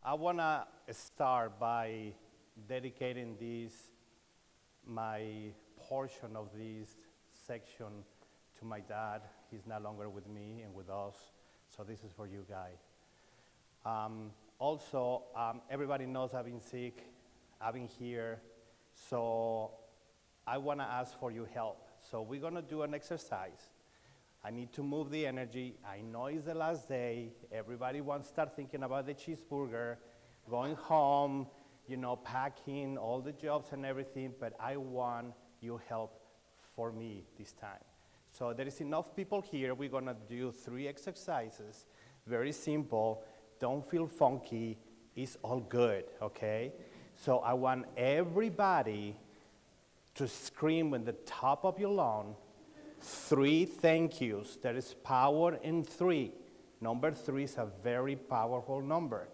I want to start by dedicating my portion of this section to my dad. He's no longer with me and with us, so this is for you guys. Everybody knows I've been sick, I've been here, so I want to ask for your help. So we're going to do an exercise. I need to move the energy. I know it's the last day. Everybody wants to start thinking about the cheeseburger, going home, packing all the jobs and everything, but I want your help for me this time. So there is enough people here. We're going to do 3 exercises, very simple. Don't feel funky. It's all good, okay? So I want everybody to scream at the top of your lung 3 thank yous. There is power in 3. Number 3 is a very powerful number.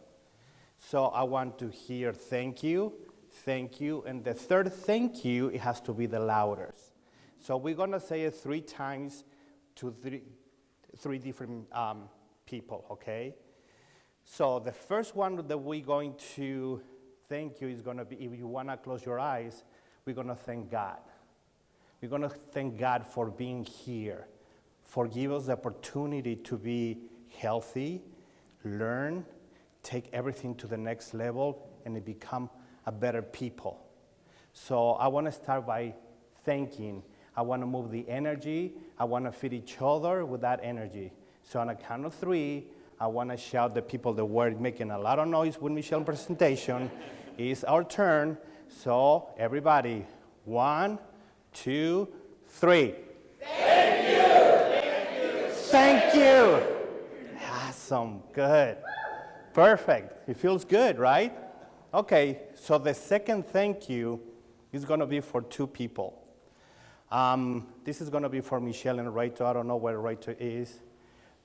So I want to hear thank you, and the third thank you, it has to be the loudest. So we're going to say it 3 times to 3 different people, okay? So the first one that we're going to thank you is going to be, if you want to close your eyes, we're going to thank God. We're going to thank God for being here, for giving us the opportunity to be healthy, learn, take everything to the next level, and to become a better people. So I want to start by thanking. I want to move the energy. I want to feed each other with that energy. So on a count of 3, I want to shout the people that were making a lot of noise with Michelle's presentation. It's our turn. So everybody, 1, 2, 3. Thank you! Thank you! Thank you! Awesome, good. Perfect, it feels good, right? Okay, so the second thank you is gonna be for 2 people. This is gonna be for Michelle and Rachel. I don't know where Rachel is,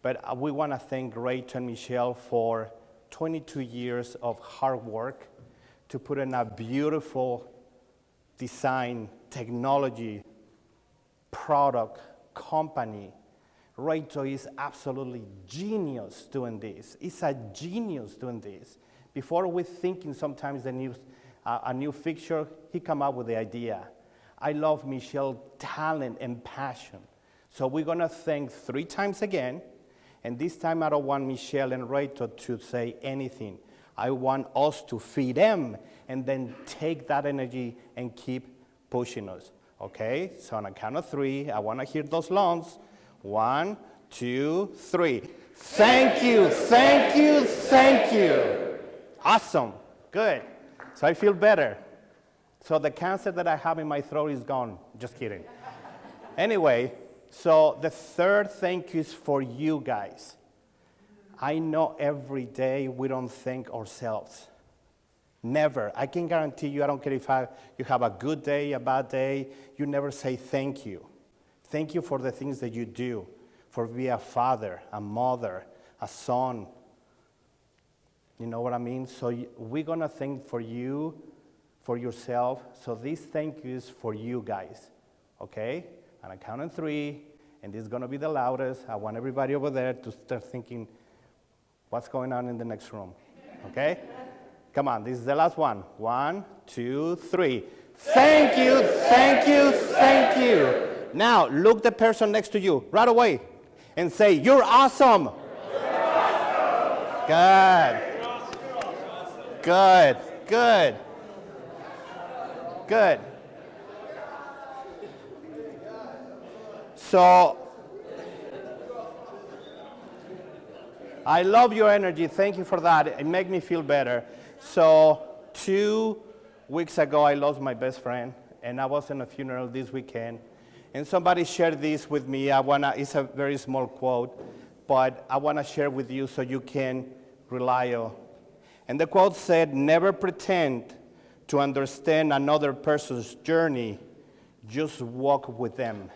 but we wanna thank Rachel and Michelle for 22 years of hard work to put in a beautiful design, technology, product, company. Rachel is absolutely genius doing this. It's a genius doing this. Before we're thinking sometimes a new fixture, he come up with the idea. I love Michelle's talent and passion. So we're gonna thank 3 times again, and this time I don't want Michelle and Rachel to say anything. I want us to feed them and then take that energy and keep pushing us, okay? So on a count of 3, I wanna hear those lungs. 1, 2, 3. Thank you, thank you, thank you. Awesome, good. So I feel better. So the cancer that I have in my throat is gone. Just kidding. Anyway, so the third thank you is for you guys. I know every day we don't thank ourselves. Never. I can guarantee you, I don't care if you have a good day, a bad day, you never say thank you. Thank you for the things that you do, for being a father, a mother, a son. You know what I mean? So we're going to thank for you, for yourself. So this thank you is for you guys, okay? And I count on 3, and this is going to be the loudest. I want everybody over there to start thinking, what's going on in the next room, okay? Come on, this is the last one. 1, 2, 3. Thank you, thank you, thank you. Now, look the person next to you right away and say, you're awesome. You're awesome. Good. Good, good. Good. So, I love your energy. Thank you for that. It makes me feel better. So 2 weeks ago, I lost my best friend, and I was in a funeral this weekend. And somebody shared this with me. It's a very small quote, but I want to share with you so you can rely on. And the quote said, never pretend to understand another person's journey, just walk with them.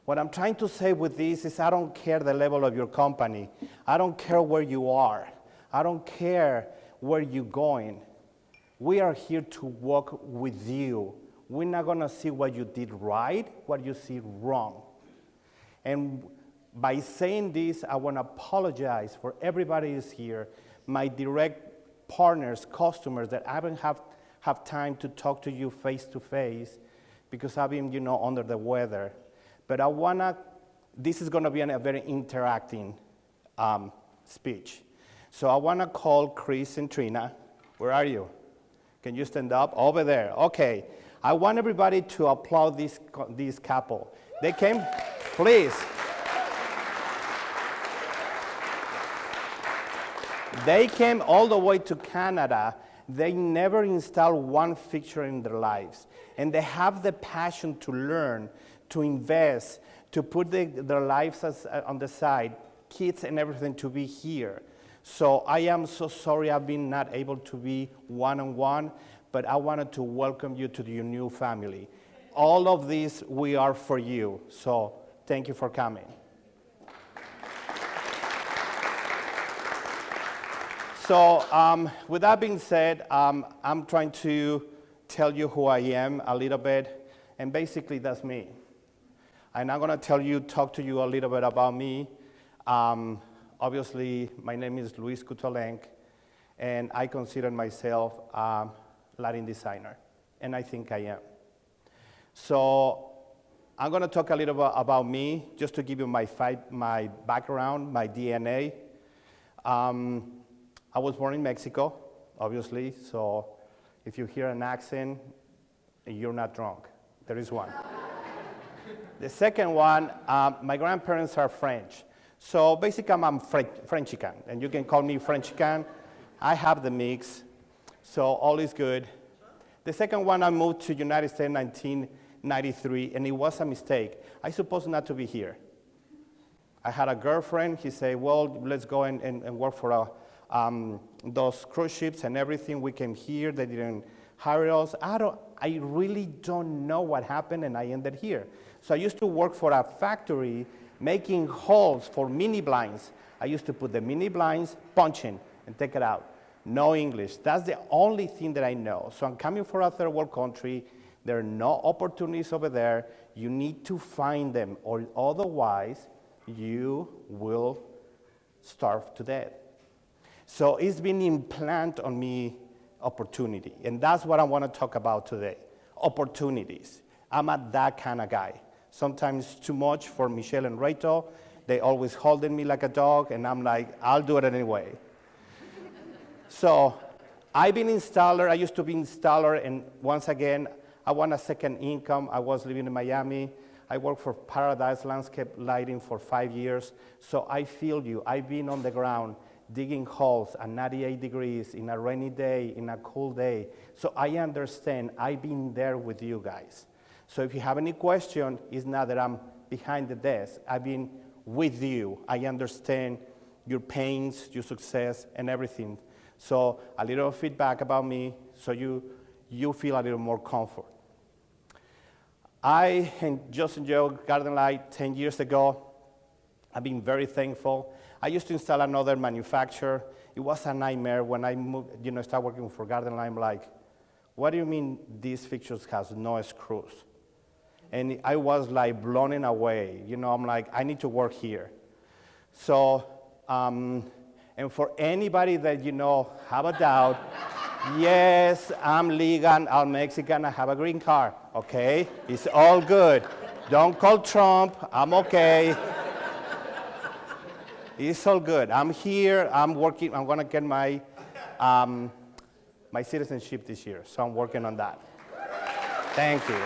What I'm trying to say with this is I don't care the level of your company. I don't care where you are. I don't care where you're going. We are here to walk with you. We're not going to see what you did right, what you see wrong. And by saying this, I want to apologize for everybody who's here. My direct partners, customers that I haven't have time to talk to you face to face because I've been, under the weather. But this is gonna be a very interacting speech. So I wanna call Chris and Trina. Where are you? Can you stand up? Over there, okay. I want everybody to applaud this couple. They came, please. They came all the way to Canada. They never installed one fixture in their lives. And they have the passion to learn, to invest, to put their lives on the side, kids and everything to be here. So I am so sorry I've been not able to be one-on-one, but I wanted to welcome you to your new family. All of this, we are for you. So thank you for coming. So with that being said, I'm trying to tell you who I am a little bit, and basically that's me. And I'm gonna talk to you a little bit about me. Obviously, my name is Luis Couttolenc, and I consider myself a lighting designer, and I think I am. So I'm gonna talk a little bit about me, just to give you my background, my DNA. I was born in Mexico, obviously, so if you hear an accent, you're not drunk. There is one. The second one, my grandparents are French. So basically, I'm Frenchican, and you can call me Frenchican. I have the mix, so all is good. The second one, I moved to United States in 1993, and it was a mistake. I supposed not to be here. I had a girlfriend. He said, well, let's go and work for those cruise ships and everything. We came here. They didn't hire us. I really don't know what happened, and I ended here. So I used to work for a factory making holes for mini blinds. I used to put the mini blinds, punch in, and take it out. No English. That's the only thing that I know. So I'm coming from a third world country. There are no opportunities over there. You need to find them, or otherwise you will starve to death. So it's been implanted on me opportunity, and that's what I want to talk about today, opportunities. I'm that kind of guy. Sometimes too much for Michelle and Rachel. They always holding me like a dog, and I'm like, I'll do it anyway. So I've been installer. I used to be installer, and once again, I want a second income. I was living in Miami. I worked for Paradise Landscape Lighting for 5 years. So I feel you. I've been on the ground digging holes at 98 degrees in a rainy day, in a cool day. So I understand. I've been there with you guys. So if you have any question, it's not that I'm behind the desk. I've been with you. I understand your pains, your success, and everything. So a little feedback about me, so you feel a little more comfort. I just enjoyed Garden Light 10 years ago. I've been very thankful. I used to install another manufacturer. It was a nightmare when I moved, started working for Garden Light. I'm like, what do you mean these fixtures has no screws? And I was like blown away. I'm like, I need to work here. So, and for anybody that, have a doubt, yes, I'm legal, I'm Mexican, I have a green card, okay? It's all good. Don't call Trump, I'm okay. It's all good. I'm here, I'm working, I'm gonna get my citizenship this year, so I'm working on that. Thank you.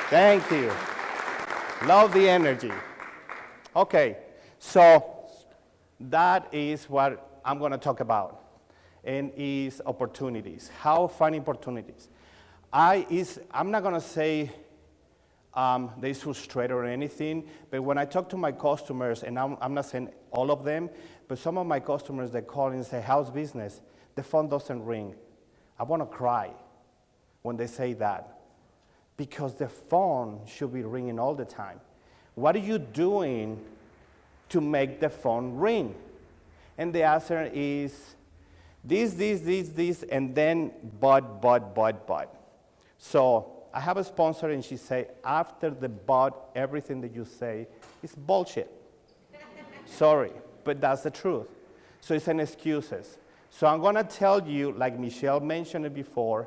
Thank you. Love the energy. Okay, so that is what I'm gonna talk about, and is opportunities. How find opportunities. I'm not gonna say they frustrate or anything, but when I talk to my customers, and I'm not saying all of them, but some of my customers, they call and say, how's business? The phone doesn't ring. I wanna cry when they say that, because the phone should be ringing all the time. What are you doing to make the phone ring? And the answer is this, and then but. So I have a sponsor, and she say, after the but, everything that you say is bullshit. Sorry, but that's the truth. So it's an excuses. So I'm gonna tell you, like Michelle mentioned it before,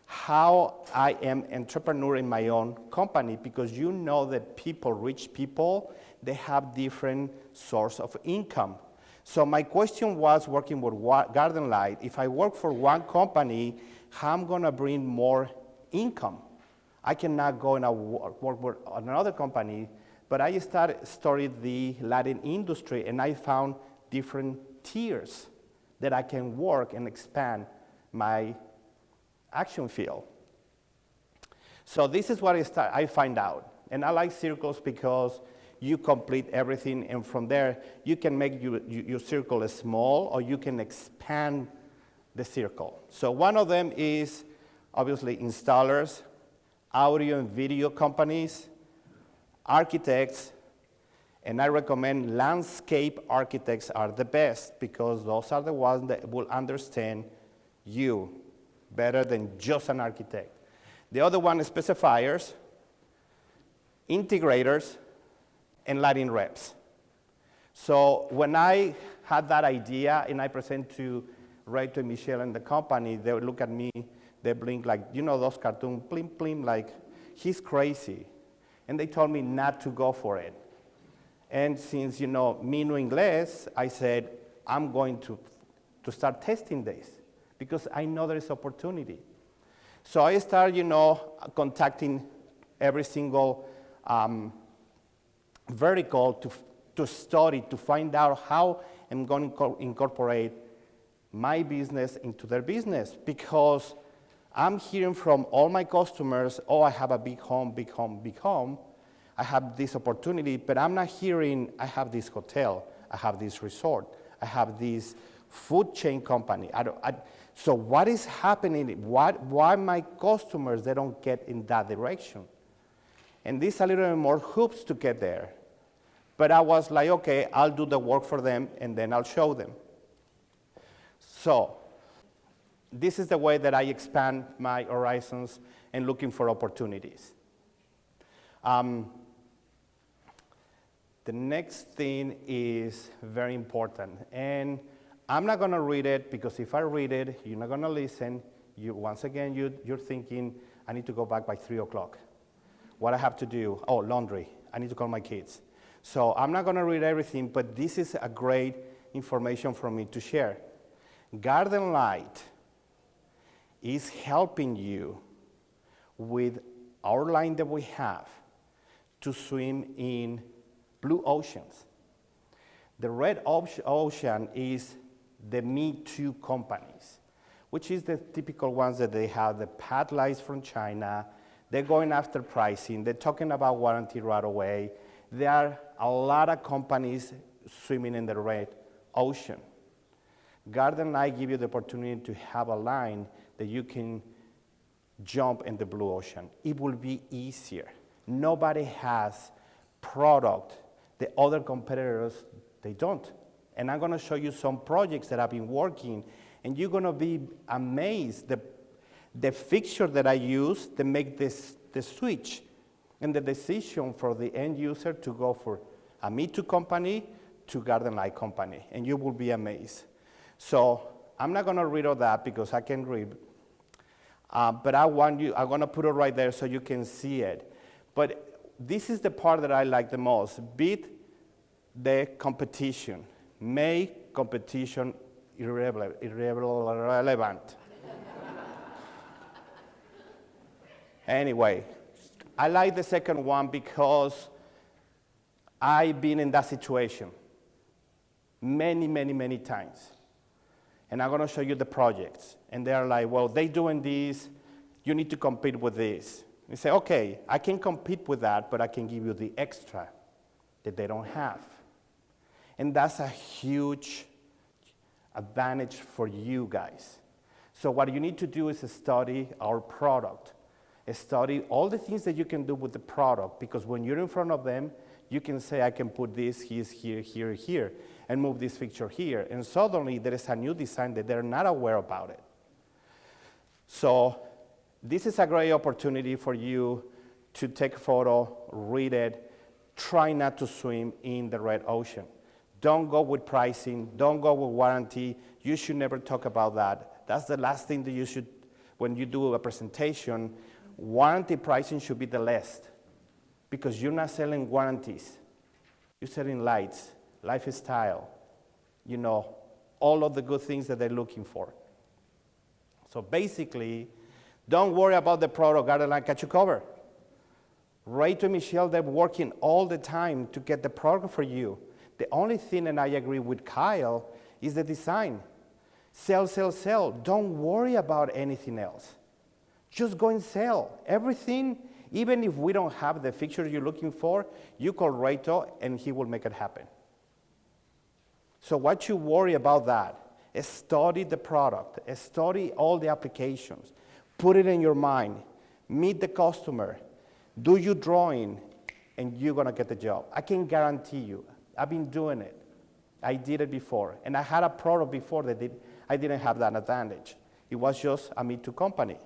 how I am entrepreneur in my own company, because you know that people, rich people, they have different source of income. So my question was, working with Garden Light, if I work for one company, how I'm gonna bring more income? I cannot go and work with another company, but I studied the lighting industry, and I found different tiers that I can work and expand my action field. So this is what I find out. And I like circles because you complete everything, and from there, you can make your circle small, or you can expand the circle. So one of them is obviously installers, audio and video companies, architects, and I recommend landscape architects are the best, because those are the ones that will understand you better than just an architect. The other one is specifiers, integrators, and lighting reps. So when I had that idea and I present to Ray, to Michelle and the company, they would look at me, they blink like, you know those cartoons, blim, blim, like, he's crazy. And they told me not to go for it. And since, me knowing less, I said, I'm going to start testing this, because I know there is opportunity. So I started, contacting every single vertical to study, to find out how I'm going to incorporate my business into their business, because I'm hearing from all my customers, oh, I have a big home, big home, big home. I have this opportunity, but I'm not hearing, I have this hotel, I have this resort, I have this food chain company. So what is happening? Why my customers, they don't get in that direction? And this a little bit more hoops to get there. But I was like, okay, I'll do the work for them, and then I'll show them. So this is the way that I expand my horizons and looking for opportunities. The next thing is very important. And I'm not going to read it, because if I read it, you're not going to listen. Once again, you're thinking, I need to go back by 3 o'clock. What I have to do? Oh, laundry. I need to call my kids. So I'm not going to read everything, but this is a great information for me to share. Garden Light is helping you with our line that we have to swim in blue oceans. The red ocean is the Me Too companies, which is the typical ones that they have the pad lights from China. They're going after pricing. They're talking about warranty right away. There are a lot of companies swimming in the red ocean. Garden Light give you the opportunity to have a line that you can jump in the blue ocean. It will be easier. Nobody has product the other competitors, they don't. And I'm going to show you some projects that I've been working, and you're going to be amazed the fixture that I use to make the switch and the decision for the end user to go for a Me Too company to Garden Light company, and you will be amazed. So I'm not going to read all that because I can read, but I'm going to put it right there so you can see it. But this is the part that I like the most. Beat the competition. Make competition irrelevant. Anyway, I like the second one because I've been in that situation many, many, many times. And I'm going to show you the projects. And they're like, well, they're doing this. You need to compete with this. You say, okay, I can compete with that, but I can give you the extra that they don't have. And that's a huge advantage for you guys. So what you need to do is study our product. Study all the things that you can do with the product, because when you're in front of them, you can say, I can put this here, here, here, and move this fixture here. And suddenly, there is a new design that they're not aware about it. So this is a great opportunity for you to take a photo, read it, try not to swim in the red ocean. Don't go with pricing. Don't go with warranty. You should never talk about that. That's the last thing that you should, when you do a presentation, warranty pricing should be the last because you're not selling warranties. You're selling lights, lifestyle, all of the good things that they're looking for. So basically, don't worry about the product. Couttolenc got you covered. Ray to Michelle, they're working all the time to get the product for you. The only thing, and I agree with Kyle, is the design. Sell, sell, sell. Don't worry about anything else. Just go and sell. Everything, even if we don't have the fixture you're looking for, you call Rayto and he will make it happen. So what you worry about that is study the product, study all the applications, put it in your mind, meet the customer, do your drawing, and you're gonna get the job. I can guarantee you. I've been doing it. I did it before. And I had a product before that I didn't have that advantage. It was just a Me Too company.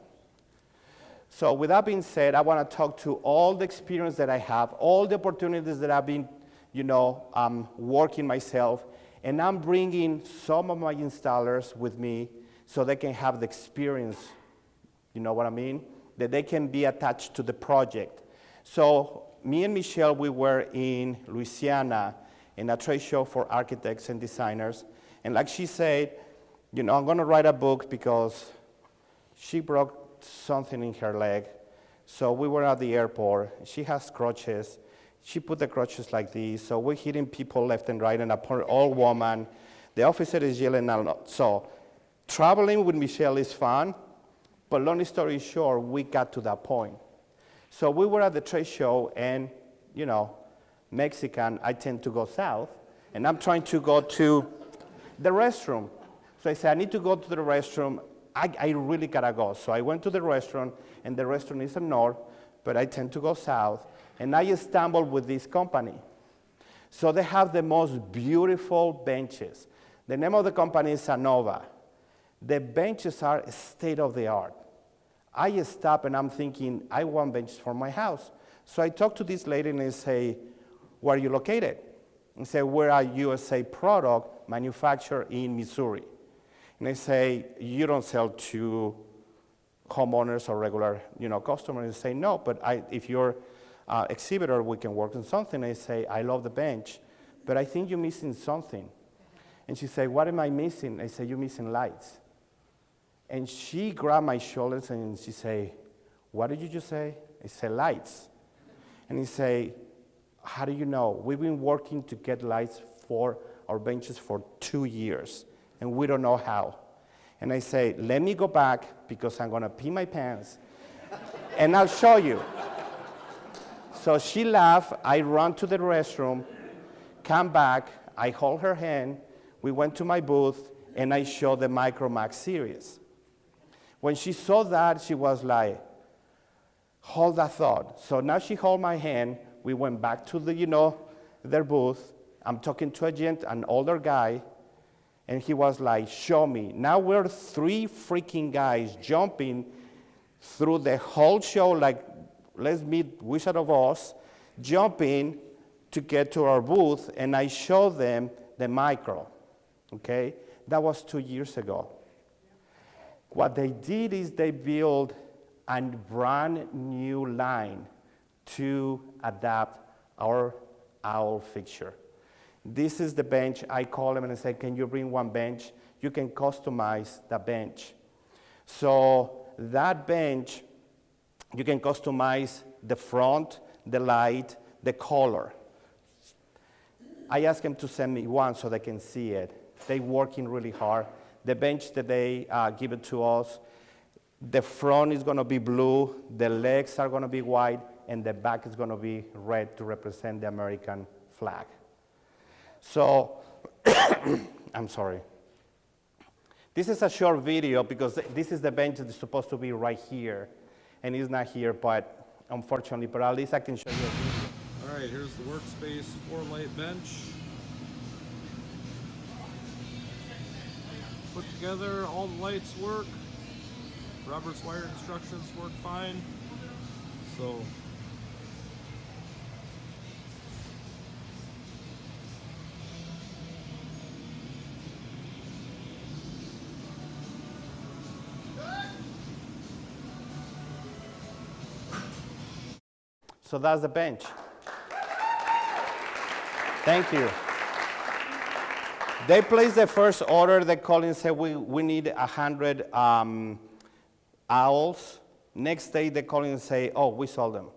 So with that being said, I want to talk to all the experience that I have, all the opportunities that I've been, working myself. And I'm bringing some of my installers with me so they can have the experience, you know what I mean? That they can be attached to the project. So me and Michelle, we were in Louisiana in a trade show for architects and designers. And like she said, I'm going to write a book because she broke something in her leg. So we were at the airport. She has crutches. She put the crutches like this. So we're hitting people left and right, and a poor old woman. The officer is yelling out. So traveling with Michelle is fun, but long story short, we got to that point. So we were at the trade show, and, Mexican, I tend to go south, and I'm trying to go to the restroom. So I said, I need to go to the restroom. I really gotta go. So I went to the restaurant, and the restaurant is in north, but I tend to go south, and I stumbled with this company. So they have the most beautiful benches. The name of the company is Anova. The benches are state of the art. I stop and I'm thinking, I want benches for my house. So I talk to this lady and I say, where are you located? And say, we're a USA product manufactured in Missouri. And I say, you don't sell to homeowners or regular, customers? And say, no, but if you're exhibitor, we can work on something. I say, I love the bench, but I think you're missing something. And she said, what am I missing? I say, you're missing lights. And she grabbed my shoulders and she said, what did you just say? I said, lights. And he said, how do you know? We've been working to get lights for our benches for 2 years, and we don't know how. And I say, let me go back because I'm gonna pee my pants, and I'll show you. So she laughed, I run to the restroom, come back, I hold her hand, we went to my booth, and I showed the Micromax series. When she saw that, she was like, hold that thought. So now she held my hand, we went back to their booth. I'm talking to an older guy, and he was like, show me. Now we're 3 freaking guys jumping through the whole show, like, let's meet Wizard of Oz, jumping to get to our booth, and I showed them the micro, okay? That was 2 years ago. What they did is they built a brand new line to adapt our owl fixture. This is the bench. I call them and I say, can you bring one bench? You can customize the bench. So that bench, you can customize the front, the light, the color. I asked them to send me one so they can see it. They're working really hard. The bench that they give it to us, the front is going to be blue, the legs are going to be white, and the back is going to be red to represent the American flag. So, I'm sorry. This is a short video because this is the bench that is supposed to be right here, and it's not here, but unfortunately, but at least I can show you a video. All right, here's the workspace 4-light bench. Put together, all the lights work. Robert's wire instructions work fine. So So that's the bench. Thank you. They placed the first order. They called and said, we need 100 owls. Next day, they call and say, oh, we sold them.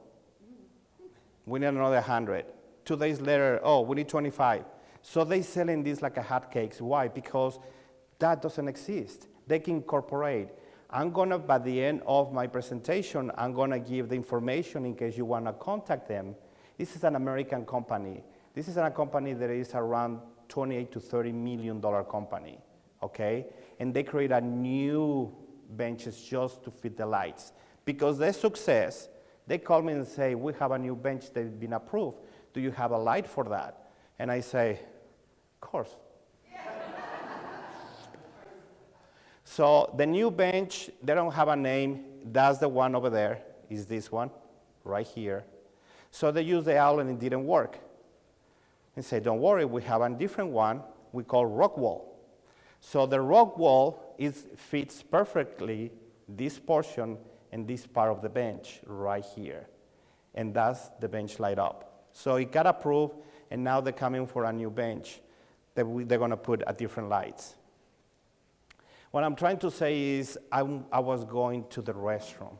We need another 100. 2 days later, oh, we need 25. So they selling this like a hotcakes. Why? Because that doesn't exist. They can incorporate. I'm gonna, by the end of my presentation, I'm gonna give the information in case you wanna contact them. This is an American company. This is a company that is around 28 to $30 million company, okay? And they create a new benches just to fit the lights. Because their success, they call me and say, we have a new bench that's been approved. Do you have a light for that? And I say, of course. So the new bench, they don't have a name. That's the one over there, is this one, right here. So they used the owl and it didn't work. And say, don't worry, we have a different one we call rock wall. So the rock wall fits perfectly this portion and this part of the bench right here. And that's the bench light up. So it got approved, and now they're coming for a new bench that they're gonna put at different lights. What I'm trying to say is I was going to the restroom,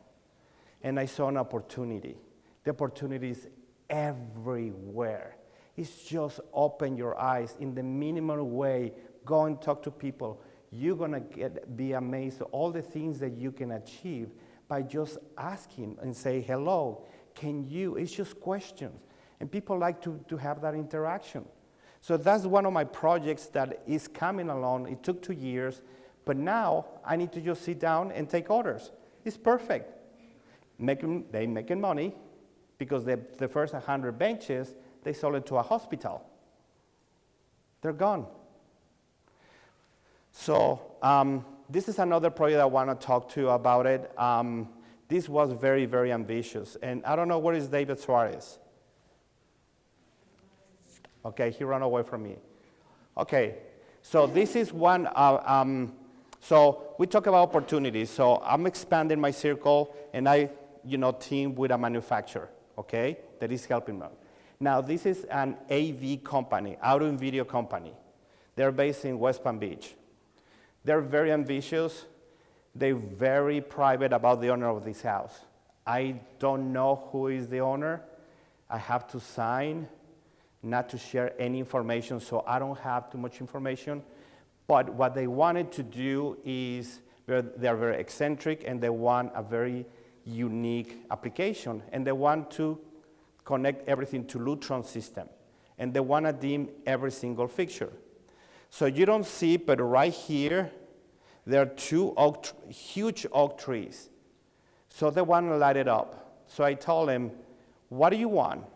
and I saw an opportunity. The opportunity is everywhere. It's just open your eyes in the minimal way. Go and talk to people. You're gonna be amazed at all the things that you can achieve by just asking and say, hello, can you? It's just questions. And people like to have that interaction. So that's one of my projects that is coming along. It took 2 years, but now I need to just sit down and take orders. It's perfect. They making money because the first 100 benches, they sold it to a hospital. They're gone. So this is another project I want to talk to you about it. This was very, very ambitious. And I don't know where is David Suarez. Okay, he ran away from me. Okay, so this is one, so we talk about opportunities. So I'm expanding my circle and I, team with a manufacturer, okay, that is helping me. Now this is an AV company, audio and video company. They're based in West Palm Beach. They're very ambitious. They're very private about the owner of this house. I don't know who is the owner. I have to sign not to share any information, so I don't have too much information. But what they wanted to do is, they're very eccentric and they want a very unique application. And they want to connect everything to Lutron system. And they want to dim every single fixture. So you don't see, but right here, there are two huge oak trees. So they want to light it up. So I told them, what do you want?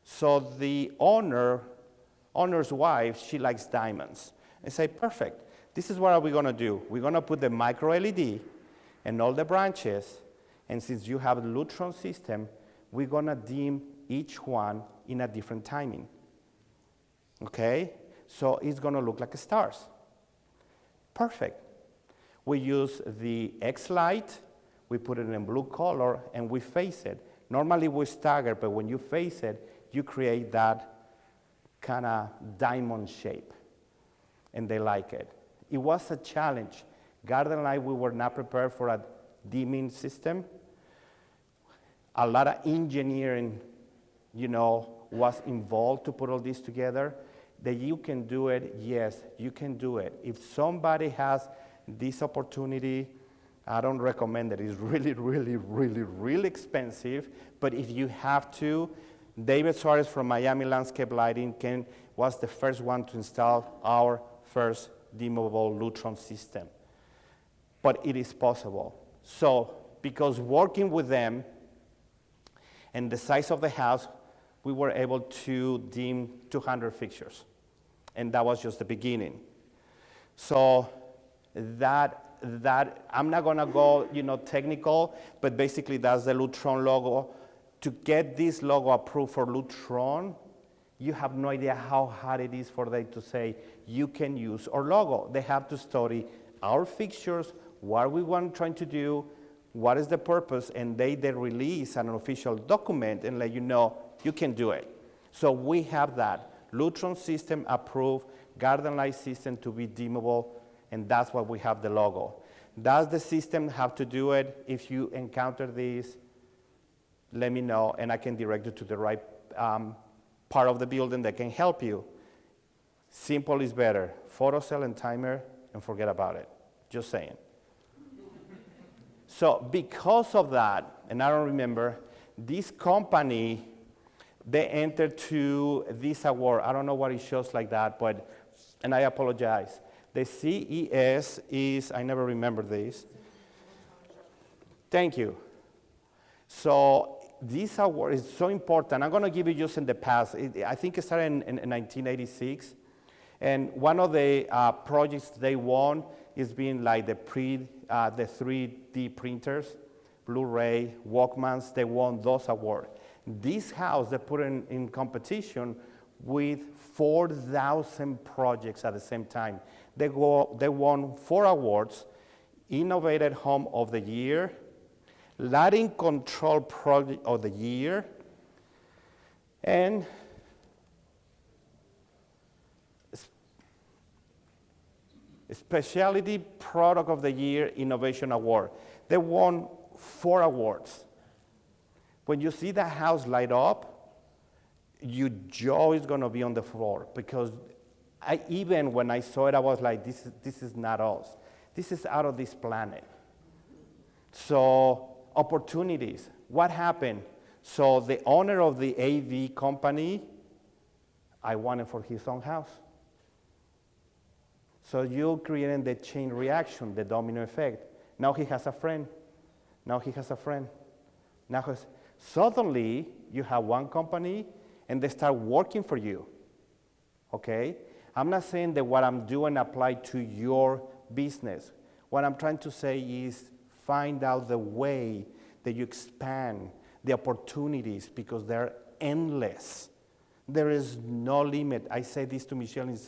So the owner's wife, she likes diamonds. I say, perfect. This is what we're gonna do. We're gonna put the micro LED and all the branches, and since you have the Lutron system, we're gonna dim each one in a different timing. Okay? So it's gonna look like stars. Perfect. We use the X light, we put it in blue color, and we face it. Normally we stagger, but when you face it, you create that kind of diamond shape, and they like it. It was a challenge. Garden and I, we were not prepared for a dimming system. A lot of engineering, was involved to put all this together. That you can do it, yes, you can do it. If somebody has this opportunity, I don't recommend it. It's really, really, really, really expensive, but if you have to, David Suarez from Miami Landscape Lighting was the first one to install our first dimmable Lutron system. But it is possible. So, because working with them and the size of the house, we were able to dim 200 fixtures. And that was just the beginning. So that I'm not gonna go, technical, but basically that's the Lutron logo. To get this logo approved for Lutron, you have no idea how hard it is for them to say, you can use our logo. They have to study our fixtures, what we want trying to do, what is the purpose, and they release an official document and let you know you can do it. So we have that. Lutron system approved, garden light system to be dimmable, and that's why we have the logo. Does the system have to do it? If you encounter this, let me know, and I can direct you to the right part of the building that can help you. Simple is better. Photocell and timer, and forget about it. Just saying. So because of that, and I don't remember, this company, they entered to this award. I don't know what it shows like that, but, and I apologize. The CES is, I never remember this. Thank you. So this award is so important. I'm going to give you just in the past. I think it started in 1986. And one of the projects they won is being like the 3D printers, Blu-ray, Walkmans. They won those awards. This house, they put in competition with 4,000 projects at the same time. They won 4 awards: Innovative Home of the Year, Lighting Control Project of the Year, and Specialty Product of the Year Innovation Award. They won 4 awards. When you see that house light up, your jaw is going to be on the floor, because even when I saw it, I was like, this is not us. This is out of this planet. So opportunities. What happened? So the owner of the AV company, I wanted for his own house. So you're creating the chain reaction, the domino effect. Now he has a friend. Now he has a friend. Suddenly, you have one company, and they start working for you, okay? I'm not saying that what I'm doing apply to your business. What I'm trying to say is find out the way that you expand the opportunities, because they're endless. There is no limit. I say this to Michelle, and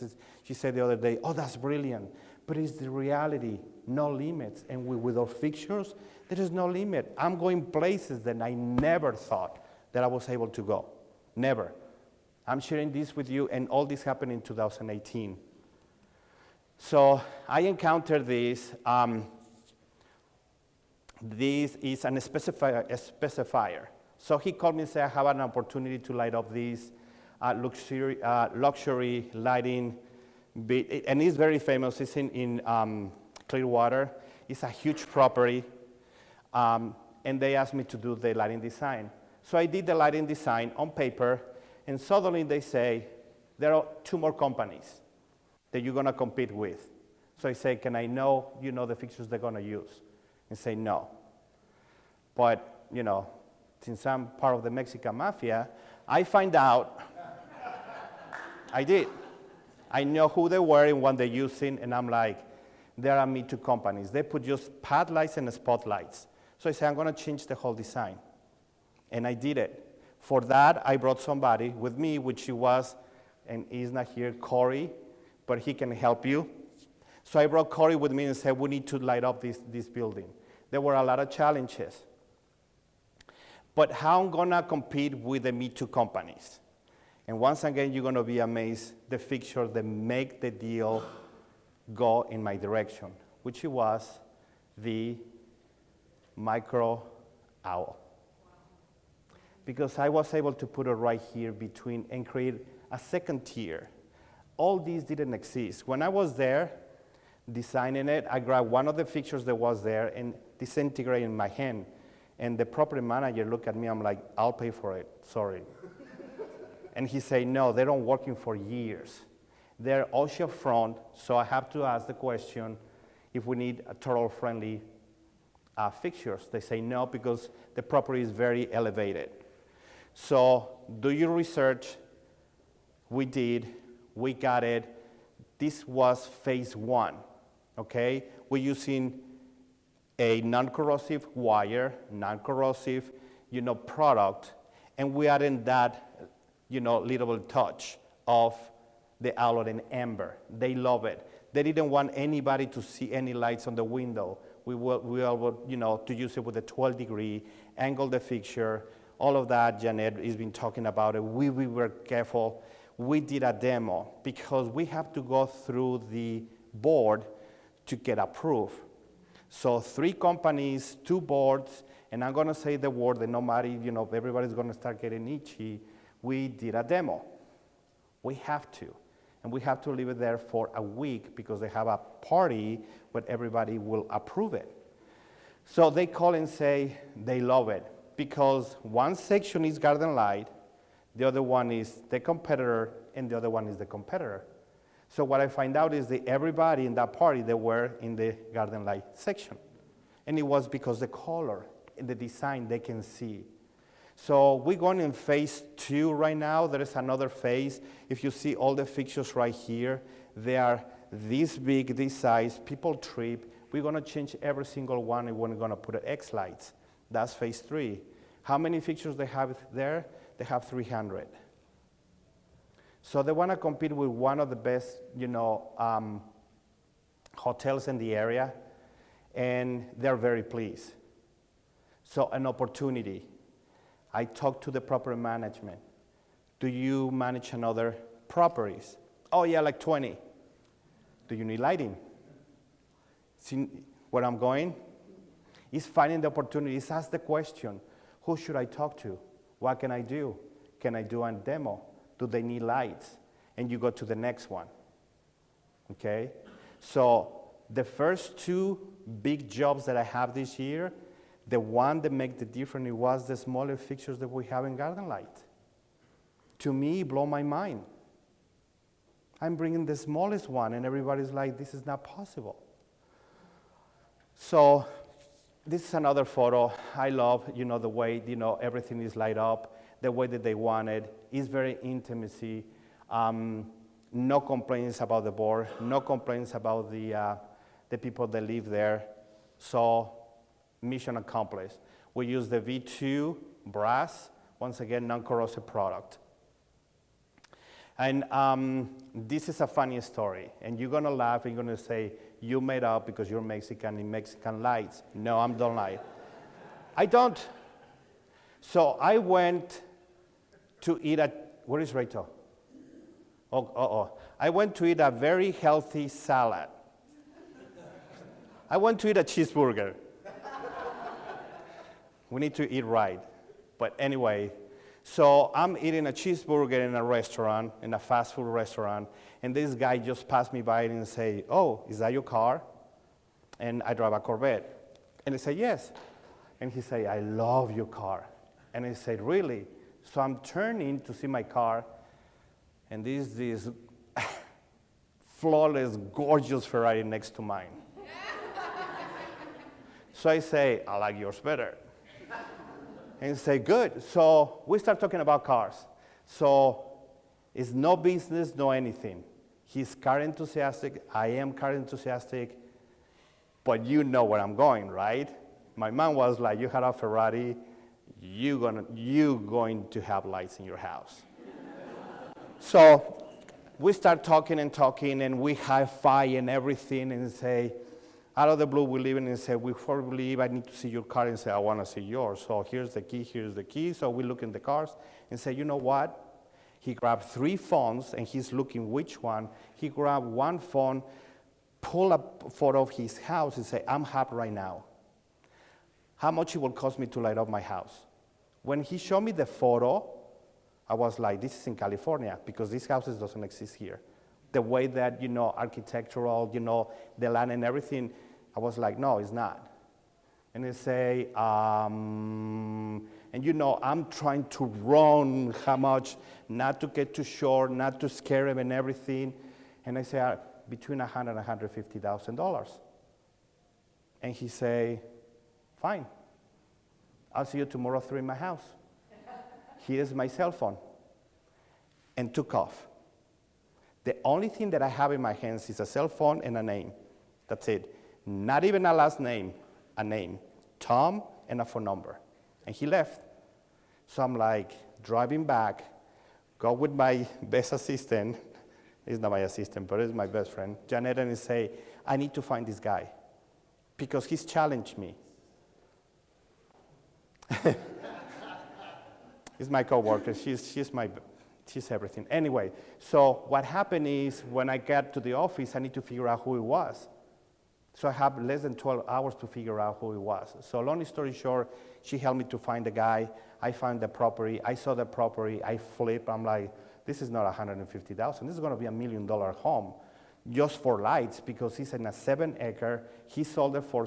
she said the other day, oh, that's brilliant. But it's the reality, no limits. And with our fixtures, there is no limit. I'm going places that I never thought that I was able to go. Never. I'm sharing this with you, and all this happened in 2018. So I encountered this. This is a specifier. So he called me and said, I have an opportunity to light up this luxury lighting, and it's very famous. It's in Clearwater. It's a huge property, and they asked me to do the lighting design. So I did the lighting design on paper, and suddenly they say, there are 2 more companies that you're going to compete with. So I say, can I know, the fixtures they're going to use? And say, no. But, since I'm part of the Mexican mafia, I find out, I did. I know who they were and what they're using, and I'm like, there are Me Too companies. They put just pad lights and spotlights. So I said, I'm going to change the whole design. And I did it. For that, I brought somebody with me, which he was, and he's not here, Corey, but he can help you. So I brought Corey with me and said, we need to light up this building. There were a lot of challenges. But how I'm going to compete with the Me Too companies? And once again, you're going to be amazed, the fixture that make the deal go in my direction, which was the micro owl. Because I was able to put it right here between and create a second tier. All these didn't exist. When I was there designing it, I grabbed one of the fixtures that was there and disintegrated in my hand. And the property manager looked at me, I'm like, I'll pay for it, sorry. And he said, no, they don't working for years. They're ocean front, so I have to ask the question if we need a turtle-friendly fixtures. They say no, because the property is very elevated. So do your research. We did, we got it. This was phase 1, okay? We're using a non-corrosive wire, non-corrosive, product, and we added that, little touch of the aloe and amber. They love it. They didn't want anybody to see any lights on the window We will, to use it with a 12-degree, angle the fixture, all of that. Janet has been talking about it. We were careful. We did a demo because we have to go through the board to get approved. So 3 companies, 2 boards, and I'm going to say the word that nobody, everybody's going to start getting itchy. We did a demo. We have to. And we have to leave it there for a week because they have a party where everybody will approve it. So they call and say they love it because one section is garden light, the other one is the competitor, and the other one is the competitor. So what I find out is that everybody in that party, they were in the garden light section. And it was because the color and the design they can see. So we're going in phase 2 right now. There is another phase. If you see all the fixtures right here, they are this big, this size. People trip. We're going to change every single one, and we're going to put X lights. That's phase 3. How many fixtures they have there? They have 300. So they want to compete with one of the best, hotels in the area, and they're very pleased. So an opportunity. I talked to the property management. Do you manage another properties? Oh yeah, like 20. Do you need lighting? See where I'm going? It's finding the opportunity. It's ask the question, who should I talk to? What can I do? Can I do a demo? Do they need lights? And you go to the next one, okay? So the first 2 big jobs that I have this year, the one that made the difference was the smaller fixtures that we have in garden light. To me, it blew my mind. I'm bringing the smallest one, and everybody's like, this is not possible. So this is another photo. I love, the way, everything is light up, the way that they want it. It's very intimacy. No complaints about the board. No complaints about the people that live there. So mission accomplished. We use the V2 brass, once again, non-corrosive product. And this is a funny story. And you're going to laugh and you're going to say, you made up because you're Mexican in Mexican lights. No, I don't lie. I don't. So I went to eat where is Rachel? I went to eat a very healthy salad. I went to eat a cheeseburger. We need to eat right. But anyway, so I'm eating a cheeseburger in a restaurant, in a fast food restaurant, and this guy just passed me by and say, oh, is that your car? And I drive a Corvette. And I say, yes. And he say, I love your car. And I said, really? So I'm turning to see my car, and this flawless, gorgeous Ferrari next to mine. So I say, I like yours better. And say, good. So we start talking about cars. So it's no business, no anything. He's car enthusiastic, I am car enthusiastic, but you know where I'm going, right? My mom was like, you had a Ferrari, you're going to have lights in your house. So we start talking, and we high-five and everything, and say, out of the blue, we leave and say, before we leave, I need to see your car, and say, I want to see yours. So here's the key. So we look in the cars and say, you know what? He grabbed 3 phones, and he's looking which one. He grabbed one phone, pull a photo of his house, and say, I'm happy right now. How much it will cost me to light up my house? When he showed me the photo, I was like, this is in California, because these houses doesn't exist here. The way that, architectural, the land and everything, I was like, no, it's not. And they say, I'm trying to run how much, not to get too short, not to scare him and everything. And I say, between $100,000 and $150,000. And he say, fine. I'll see you tomorrow 3 in my house. Here's my cell phone. And took off. The only thing that I have in my hands is a cell phone and a name. That's it. Not even a last name, a name. Tom and a phone number. And he left. So I'm like, driving back, go with my best assistant. He's not my assistant, but he's my best friend, Janet, and say, I need to find this guy. because he's challenged me. He's my coworker. She's everything. Anyway, so what happened is when I got to the office, I need to figure out who he was. So I have less than 12 hours to figure out who he was. So long story short, she helped me to find the guy. I found the property. I saw the property. I flipped. I'm like, this is not $150,000. This is going to be $1 million home just for lights because he's in a 7-acre. He sold it for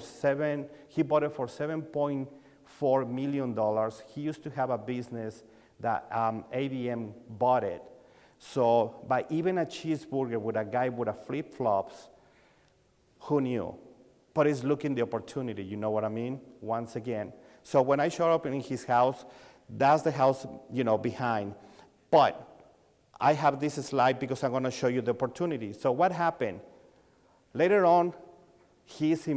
he bought it for $7.4 million. He used to have a business that ABM bought it. So by even a cheeseburger with a guy with a flip-flops, who knew? But he's looking the opportunity, you know what I mean? Once again. So when I showed up in his house, that's the house, behind. But I have this slide because I'm going to show you the opportunity. So what happened? Later on, he's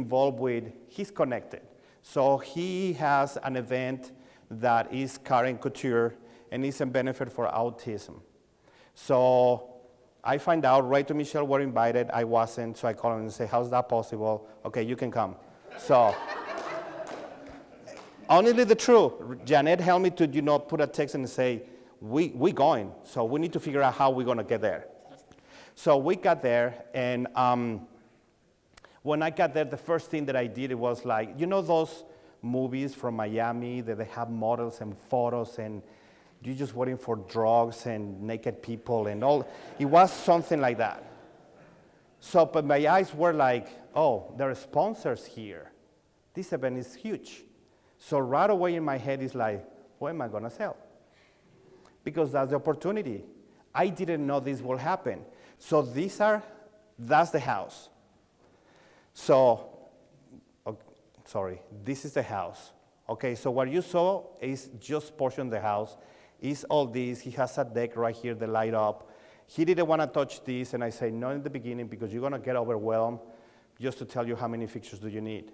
connected. So he has an event that is Karen Couture, and it's a benefit for autism. So I find out, Ray to Michelle were invited, I wasn't, so I call him and say, how's that possible? Okay, you can come. So, honestly the truth, Janet helped me to, put a text and say, we going, so we need to figure out how we're gonna get there. So we got there, and when I got there, the first thing that I did, it was like, those movies from Miami that they have models and photos and you're just waiting for drugs and naked people and all. It was something like that. So, but my eyes were like, oh, there are sponsors here. This event is huge. So right away in my head is like, what am I gonna sell? Because that's the opportunity. I didn't know this will happen. So that's the house. So, this is the house. Okay, so what you saw is just portion of the house. Is all this. He has a deck right here that light up. He didn't want to touch this, and I say no in the beginning because you're going to get overwhelmed just to tell you how many fixtures do you need.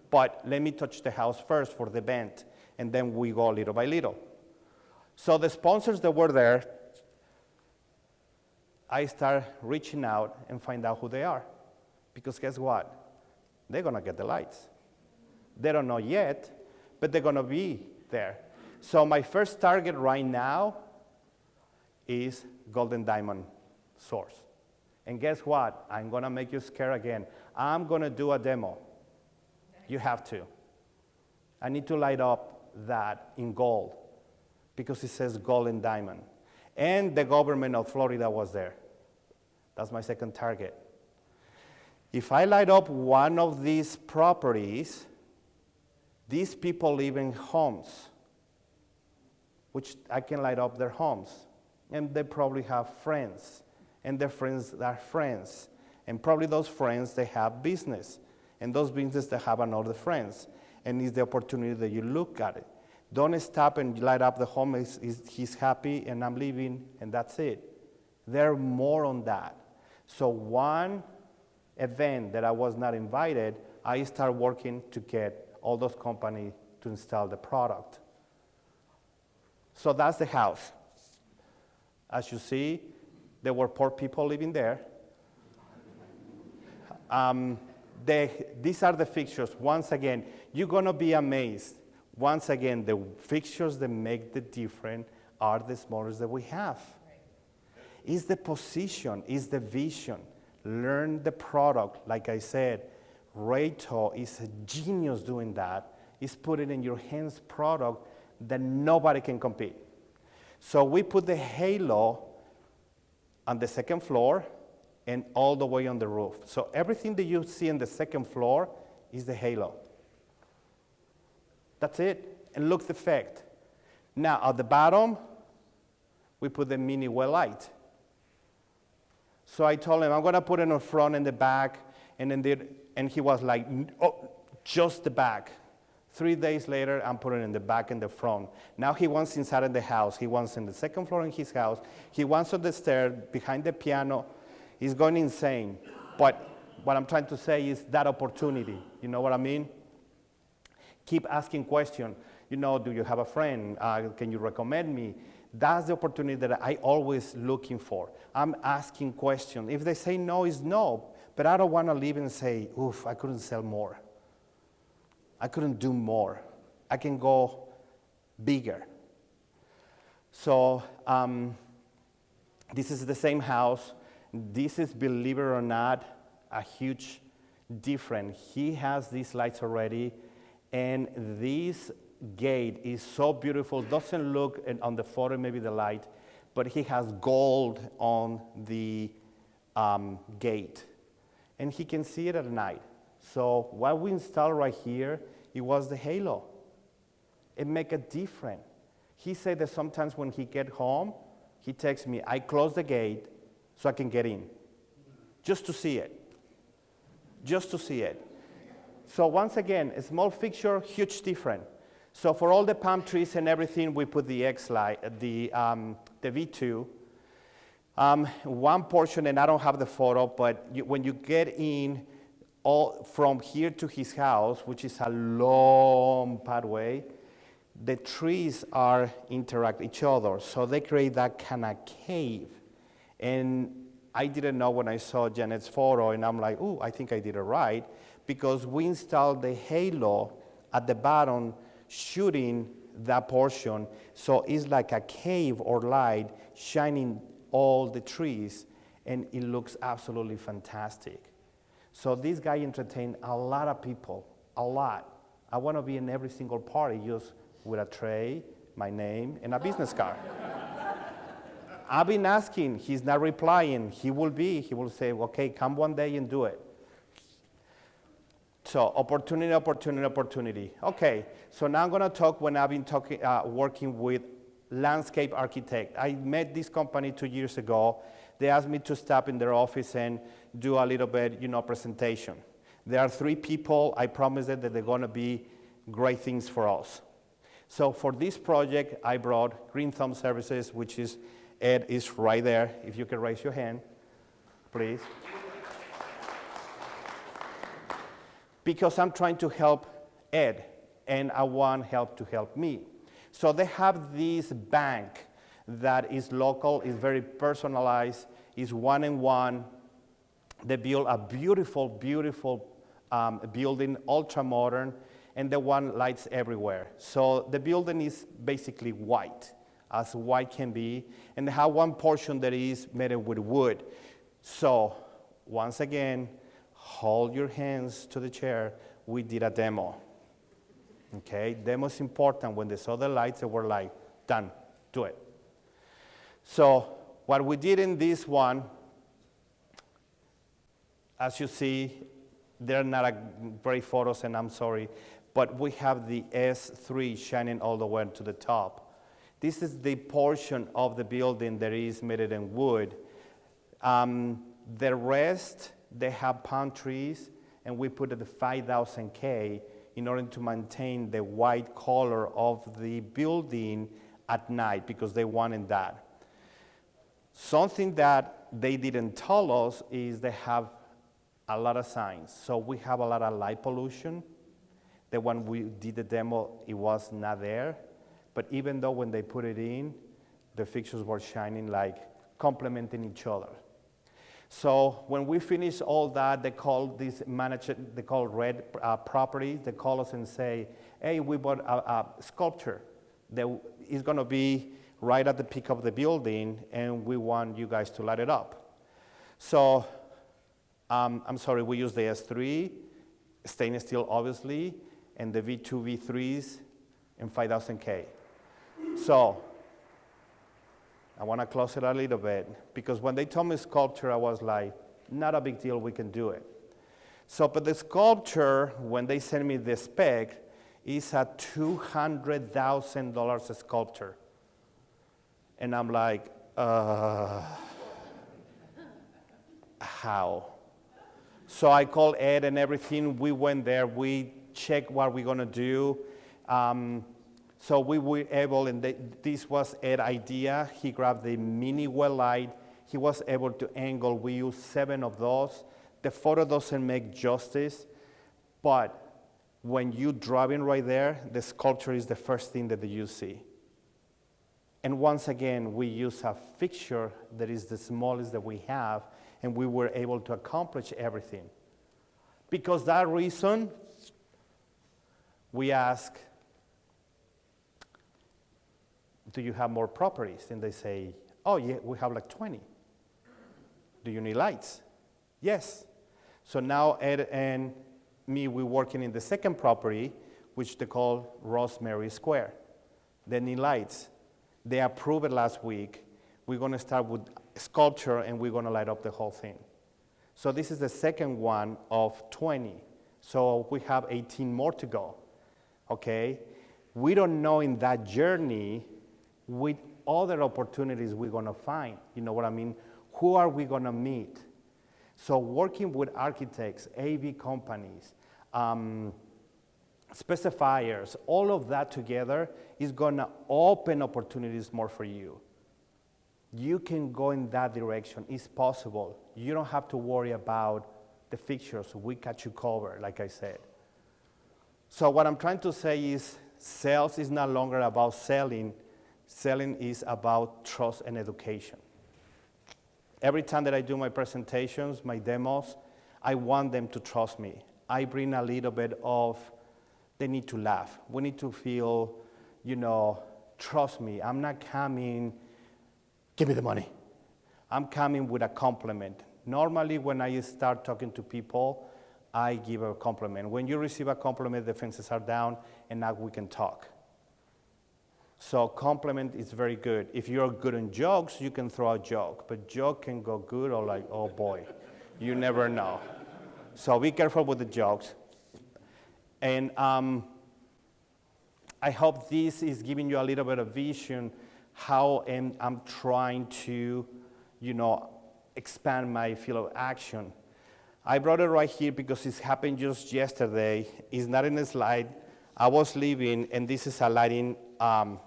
But let me touch the house first for the event, and then we go little by little. So the sponsors that were there, I start reaching out and find out who they are. Because guess what? They're going to get the lights. They don't know yet, but they're going to be there. So my first target right now is Golden Diamond Source. And guess what? I'm going to make you scared again. I'm going to do a demo. You have to. I need to light up that in gold because it says Golden Diamond. And the government of Florida was there. That's my second target. If I light up one of these properties, these people live in homes, which I can light up their homes. And they probably have friends. And their friends are friends. And probably those friends, they have business. And those businesses, they have another friends. And it's the opportunity that you look at it. Don't stop and light up the home. He's happy and I'm leaving and that's it. There are more on that. So one event that I was not invited, I start working to get all those companies to install the product. So that's the house. As you see, there were poor people living there. These are the fixtures. Once again, you're going to be amazed. Once again, the fixtures that make the difference are the smallest that we have. It's the position, it's the vision. Learn the product. Like I said, Rayto is a genius doing that. He's putting in your hands product that nobody can compete. So we put the halo on the second floor and all the way on the roof. So everything that you see on the second floor is the halo. That's it. And look the effect. Now at the bottom, we put the mini well light. So I told him, I'm going to put it in the front and the back. And he was like, oh, just the back. 3 days later, I'm putting it in the back and the front. Now he wants inside of the house. He wants in the second floor in his house. He wants on the stair, behind the piano. He's going insane. But what I'm trying to say is that opportunity. You know what I mean? Keep asking questions. Do you have a friend? Can you recommend me? That's the opportunity that I always looking for. I'm asking questions. If they say no, it's no. But I don't want to leave and say, oof, I couldn't sell more. I couldn't do more. I can go bigger. So this is the same house. This is, believe it or not, a huge difference. He has these lights already, and this gate is so beautiful. Doesn't look on the photo, maybe the light, but he has gold on the gate, and he can see it at night. So what we installed right here, it was the halo. It make a difference. He said that sometimes when he get home, he texts me, I close the gate so I can get in, just to see it, just to see it. So once again, a small fixture, huge difference. So for all the palm trees and everything, we put the X light, the V2. One portion, and I don't have the photo, but when you get in, all from here to his house, which is a long pathway, the trees are interact each other, so they create that kind of cave. And I didn't know when I saw Janet's photo, and I'm like, ooh, I think I did it right, because we installed the halo at the bottom, shooting that portion, so it's like a cave or light shining all the trees, and it looks absolutely fantastic. So this guy entertained a lot of people, a lot. I want to be in every single party just with a tray, my name, and a business card. I've been asking, he's not replying. He will say, okay, come one day and do it. So opportunity, opportunity, opportunity. Okay, so now I'm gonna talk when I've been working with landscape architect. I met this company 2 years ago. They asked me to stop in their office and do a little bit, presentation. There are 3 people. I promised them that they're gonna be great things for us. So for this project, I brought Green Thumb Services, which is, Ed is right there. If you can raise your hand, please. Because I'm trying to help Ed, and I want help to help me. So they have this bank that is local, is very personalized, is one-on-one. They build a beautiful, beautiful building, ultra-modern, and the one lights everywhere. So the building is basically white, as white can be, and they have one portion that is made with wood. So once again, hold your hands to the chair. We did a demo. Okay, demo is important. When they saw the lights, they were like, done, do it. So what we did in this one, as you see, they're not great photos, and I'm sorry, but we have the S3 shining all the way to the top. This is the portion of the building that is made in wood. The rest, they have palm trees, and we put the 5,000 K in order to maintain the white color of the building at night, because they wanted that. Something that they didn't tell us is they have a lot of signs. So we have a lot of light pollution. That when we did the demo, it was not there. But even though when they put it in, the fixtures were shining, like complementing each other. So when we finish all that, they call this manager, they call Red Properties, they call us and say, hey, we bought a sculpture that is gonna be right at the peak of the building, and we want you guys to light it up. So, I'm sorry, we use the S3, stainless steel obviously, and the V2, V3s, and 5,000 K. So, I want to close it a little bit, because when they told me sculpture, I was like, not a big deal, we can do it. So, but the sculpture, when they sent me the spec, is a $200,000 sculpture. And I'm like, how? So I called Ed and everything. We went there. We checked what we're going to do. So we were able, and this was Ed's idea. He grabbed the mini well light. He was able to angle. We used 7 of those. The photo doesn't make justice, but when you drive in right there, the sculpture is the first thing that you see. And once again, we use a fixture that is the smallest that we have, and we were able to accomplish everything. Because that reason, we ask, do you have more properties? And they say, oh, yeah, we have like 20. Do you need lights? Yes. So now Ed and me, we're working in the second property, which they call Rosemary Square. They need lights. They approved it last week. We're going to start with sculpture, and we're going to light up the whole thing. So this is the second one of 20. So we have 18 more to go, okay? We don't know in that journey with other opportunities we're going to find. You know what I mean? Who are we going to meet? So working with architects, AV companies, specifiers, all of that together is going to open opportunities more for you. You can go in that direction. It's possible. You don't have to worry about the fixtures. We got you covered, like I said. So what I'm trying to say is sales is no longer about selling. Selling is about trust and education. Every time that I do my presentations, my demos, I want them to trust me. I bring a little bit of, they need to laugh. We need to feel, trust me. I'm not coming, give me the money. I'm coming with a compliment. Normally, when I start talking to people, I give a compliment. When you receive a compliment, the fences are down, and now we can talk. So compliment is very good. If you're good in jokes, you can throw a joke, but joke can go good or like, oh boy, you never know. So be careful with the jokes. And I hope this is giving you a little bit of vision how I'm trying to, expand my field of action. I brought it right here because it's happened just yesterday. It's not in the slide. I was leaving, and this is a lighting, an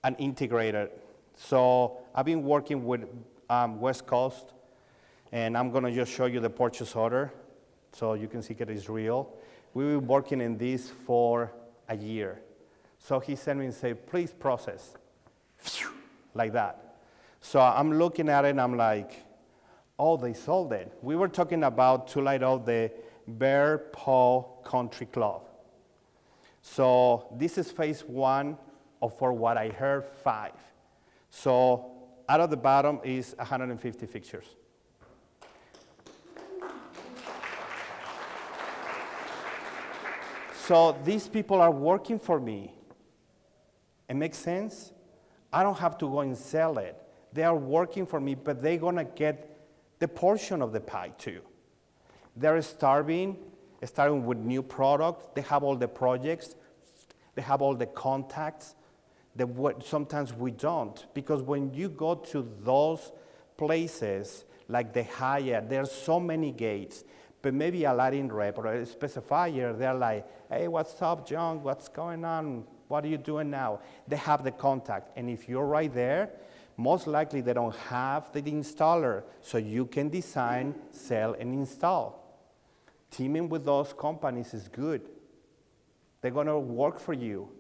integrator. So I've been working with West Coast, and I'm going to just show you the purchase order so you can see that it's real. We've been working in this for a year. So he sent me and said, please process, like that. So I'm looking at it, and I'm like, oh, they sold it. We were talking about to light up the Bear Paw Country Club. So this is phase one of, for what I heard, 5. So out of the bottom is 150 fixtures. So these people are working for me. It makes sense? I don't have to go and sell it. They are working for me, but they're gonna get the portion of the pie too. They're starting with new product. They have all the projects. They have all the contacts. Sometimes we don't, because when you go to those places like the Hyatt, there are so many gates, but maybe a lighting rep or a specifier, they're like, hey, what's up, John? What's going on? What are you doing now? They have the contact, and if you're right there, most likely they don't have the installer, so you can design, sell, and install. Teaming with those companies is good. They're gonna work for you.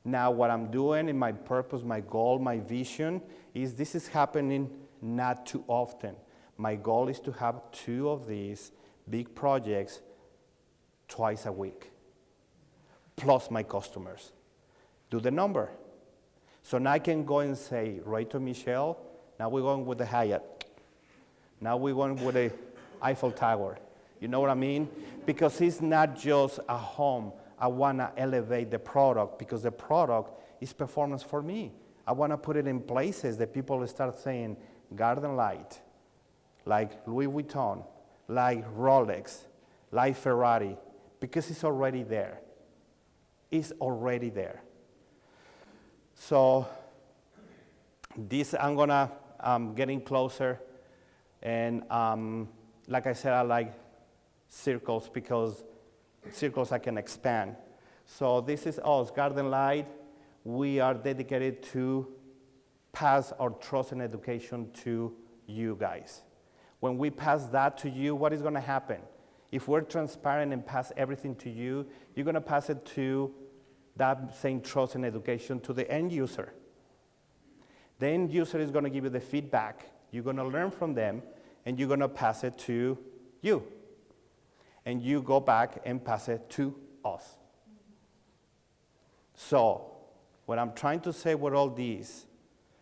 Now, what I'm doing and my purpose, my goal, my vision is this is happening not too often. My goal is to have 2 of these big projects twice a week, plus my customers. Do the number. So now I can go and say, right to Michelle, now we're going with the Hyatt. Now we're going with the Eiffel Tower. You know what I mean? Because it's not just a home. I want to elevate the product because the product is performance for me. I want to put it in places that people start saying, Garden Light, like Louis Vuitton, like Rolex, like Ferrari, because it's already there. It's already there. So this, I'm getting closer, and like I said, I like circles because circles I can expand. So this is us, Garden Light. We are dedicated to pass our trust and education to you guys. When we pass that to you, what is going to happen? If we're transparent and pass everything to you, you're going to pass it to that same trust and education to the end user. The end user is going to give you the feedback. You're going to learn from them, and you're going to pass it to you. and you go back and pass it to us. So, what I'm trying to say with all these,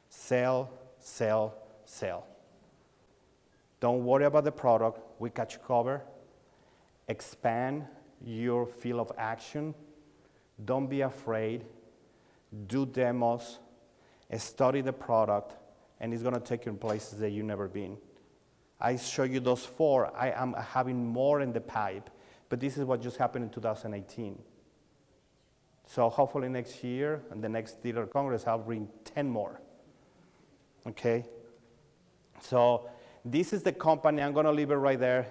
sell, sell, sell. Don't worry about the product, we got you covered. Expand your field of action. Don't be afraid. Do demos, study the product, and it's gonna take you in places that you've never been. I show you those 4. I am having more in the pipe, but this is what just happened in 2018. So hopefully next year, and the next Theater Congress, I'll bring 10 more, okay? So this is the company, I'm gonna leave it right there.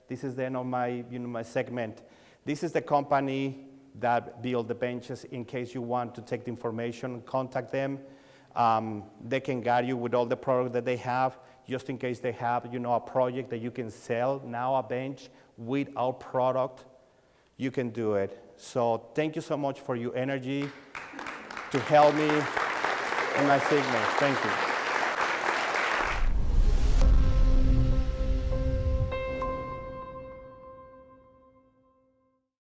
This is the end of my, my segment. This is the company that build the benches. In case you want to take the information, contact them. They can guide you with all the product that they have, just in case they have, a project that you can sell now, a bench with our product, you can do it. So thank you so much for your energy to help me in my segment. Thank you.